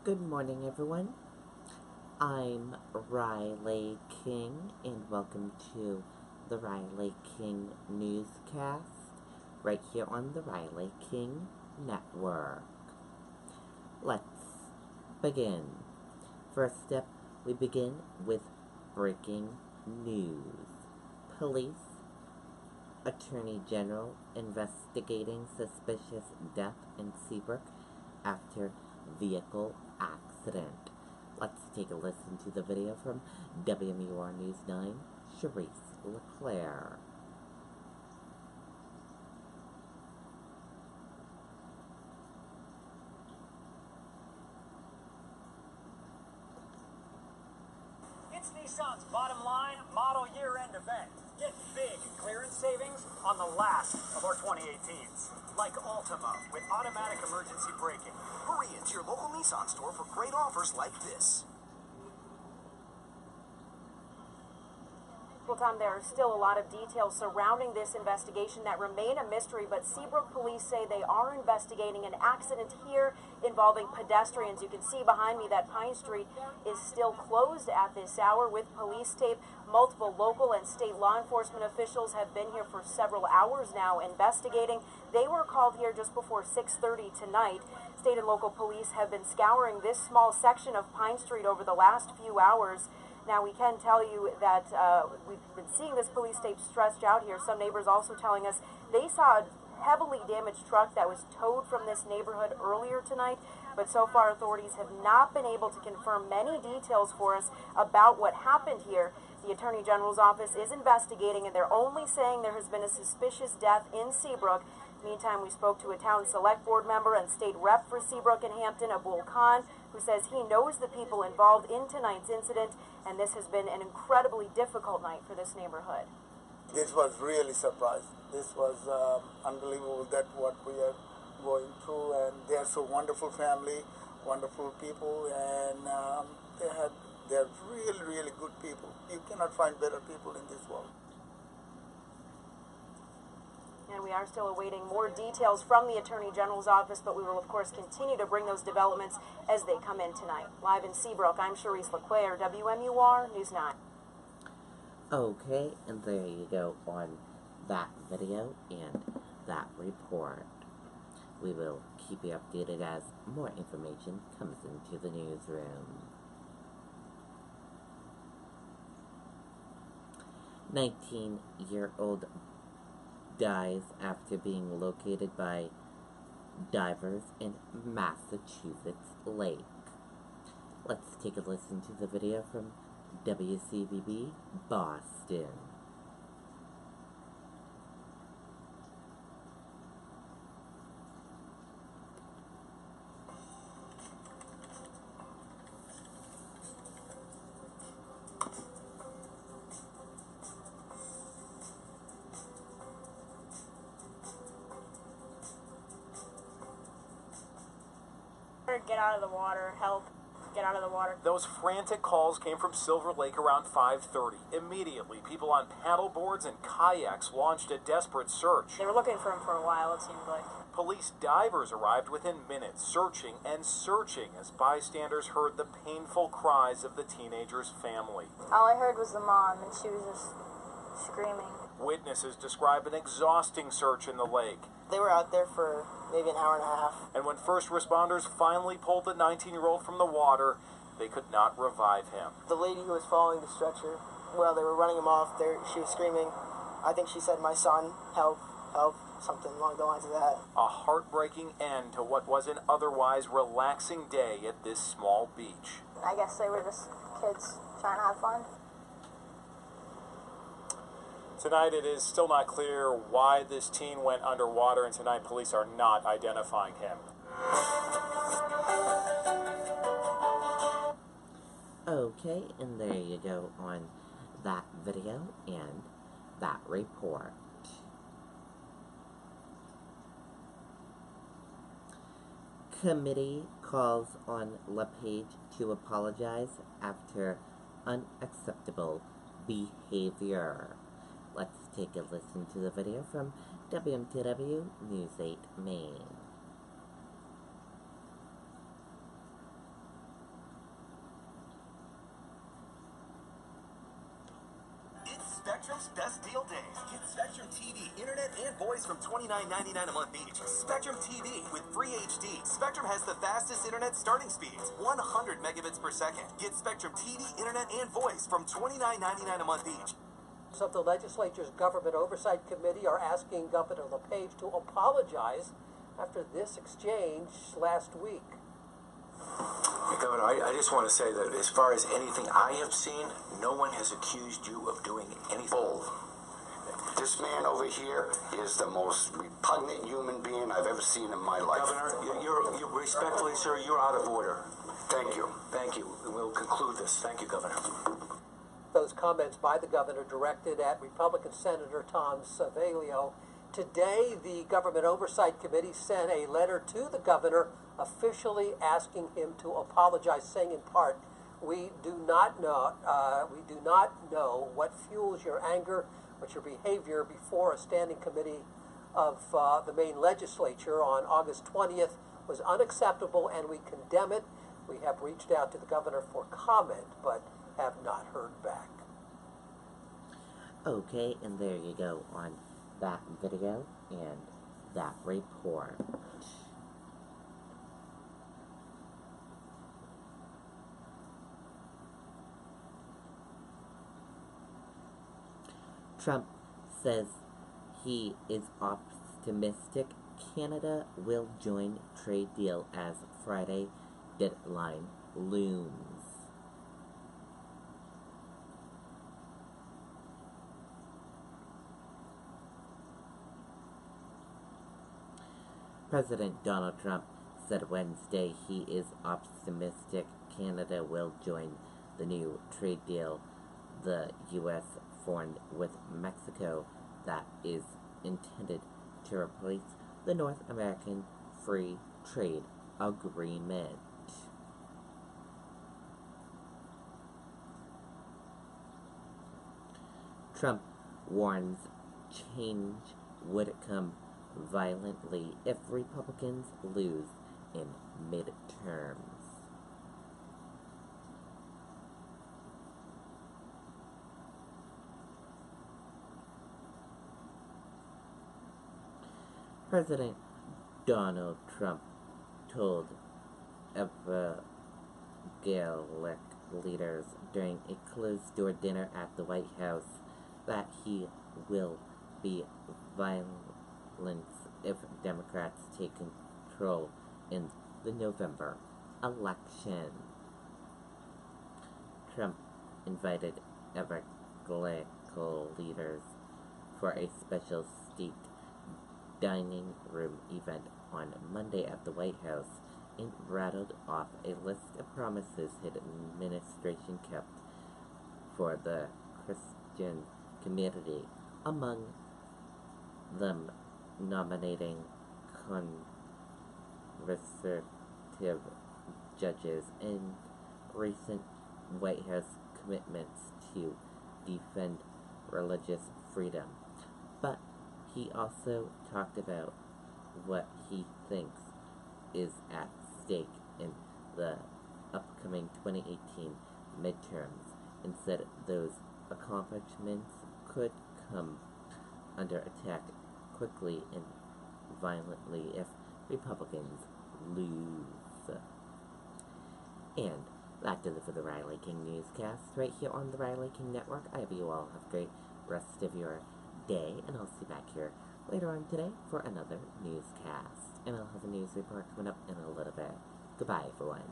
Good morning, everyone. I'm Riley King, and welcome to the Riley King Newscast, right here on the Riley King Network. Let's begin. First up, we begin with breaking news. Police Attorney General investigating suspicious death in Seabrook after vehicle accident. Let's take a listen to the video from WMUR News 9, Charisse LeClaire. It's Nissan's bottom line model year-end event. Get big clearance savings on the last of our 2018s. Like Altima with automatic emergency braking. Hurry into your local Nissan store for great offers like this. Well, Tom, there are still a lot of details surrounding this investigation that remain a mystery, but Seabrook police say they are investigating an accident here involving pedestrians. You can see behind me that Pine Street is still closed at this hour with police tape. Multiple local and state law enforcement officials have been here for several hours now investigating. They were called here just before 6:30 tonight. State and local police have been scouring this small section of Pine Street over the last few hours. Now, we can tell you that we've been seeing this police tape stretched out here. Some neighbors also telling us they saw a heavily damaged truck that was towed from this neighborhood earlier tonight. But so far, authorities have not been able to confirm many details for us about what happened here. The Attorney General's office is investigating, and they're only saying there has been a suspicious death in Seabrook. Meantime, we spoke to a town select board member and state rep for Seabrook and Hampton, Abul Khan, who says he knows the people involved in tonight's incident, and this has been an incredibly difficult night for this neighborhood. This was really surprising. This was unbelievable that what we are going through, and they are so wonderful family, wonderful people, and they're really, really good people. You cannot find better people in this world. And we are still awaiting more details from the Attorney General's office, but we will, of course, continue to bring those developments as they come in tonight. Live in Seabrook, I'm Charisse LeClaire, WMUR News 9. Okay, and there you go on that video and that report. We will keep you updated as more information comes into the newsroom. 19-year-old dies after being located by divers in Massachusetts lake. Let's take a listen to the video from WCVB Boston. Get out of the water, help, get out of the water. Those frantic calls came from Silver Lake around 5:30. Immediately, people on paddle boards and kayaks launched a desperate search. They were looking for him for a while, it seemed like. Police divers arrived within minutes, searching and searching as bystanders heard the painful cries of the teenager's family. All I heard was the mom, and she was just screaming. Witnesses describe an exhausting search in the lake. They were out there for maybe an hour and a half. And when first responders finally pulled the 19-year-old from the water, they could not revive him. The lady who was following the stretcher, well, they were running him off. She was screaming. I think she said, "My son, help, help," something along the lines of that. A heartbreaking end to what was an otherwise relaxing day at this small beach. I guess they were just kids trying to have fun. Tonight, it is still not clear why this teen went underwater, and tonight police are not identifying him. Okay, and there you go on that video and that report. Committee calls on LePage to apologize after unacceptable behavior. Let's take a listen to the video from WMTW News 8 Maine. Spectrum's best deal days. Get Spectrum TV, internet, and voice from $29.99 a month each. Spectrum TV with free HD. Spectrum has the fastest internet starting speeds, 100 megabits per second. Get Spectrum TV, internet, and voice from $29.99 a month each. Of the legislature's Government Oversight Committee are asking Governor LePage to apologize after this exchange last week. Hey, Governor, I just want to say that as far as anything I have seen, no one has accused you of doing anything. This man over here is the most repugnant human being I've ever seen in my life. Governor, you're respectfully, sir, you're out of order. Thank you. Thank you. We'll conclude this. Thank you, Governor. Those comments by the governor directed at Republican Senator Tom Savelio. Today, the Government Oversight Committee sent a letter to the governor officially asking him to apologize, saying in part, we do not know what fuels your anger, but your behavior before a standing committee of the Maine legislature on August 20th was unacceptable, and we condemn it. We have reached out to the governor for comment, but have not heard back. Okay, and there you go on that video and that report. Trump says he is optimistic Canada will join trade deal as Friday deadline looms. President Donald Trump said Wednesday he is optimistic Canada will join the new trade deal the U.S. formed with Mexico that is intended to replace the North American Free Trade Agreement. Trump warns change would come violently if Republicans lose in midterms. President Donald Trump told evangelical leaders during a closed-door dinner at the White House that he will be violent if Democrats take control in the November election. Trump invited evangelical leaders for a special state dining room event on Monday at the White House and rattled off a list of promises his administration kept for the Christian community, among them nominating conservative judges and recent White House commitments to defend religious freedom. But he also talked about what he thinks is at stake in the upcoming 2018 midterms and said those accomplishments could come under attack quickly and violently if Republicans lose. And that does it for the Riley King Newscast right here on the Riley King Network. I hope you all have a great rest of your day, and I'll see you back here later on today for another newscast. And I'll have a news report coming up in a little bit. Goodbye, everyone.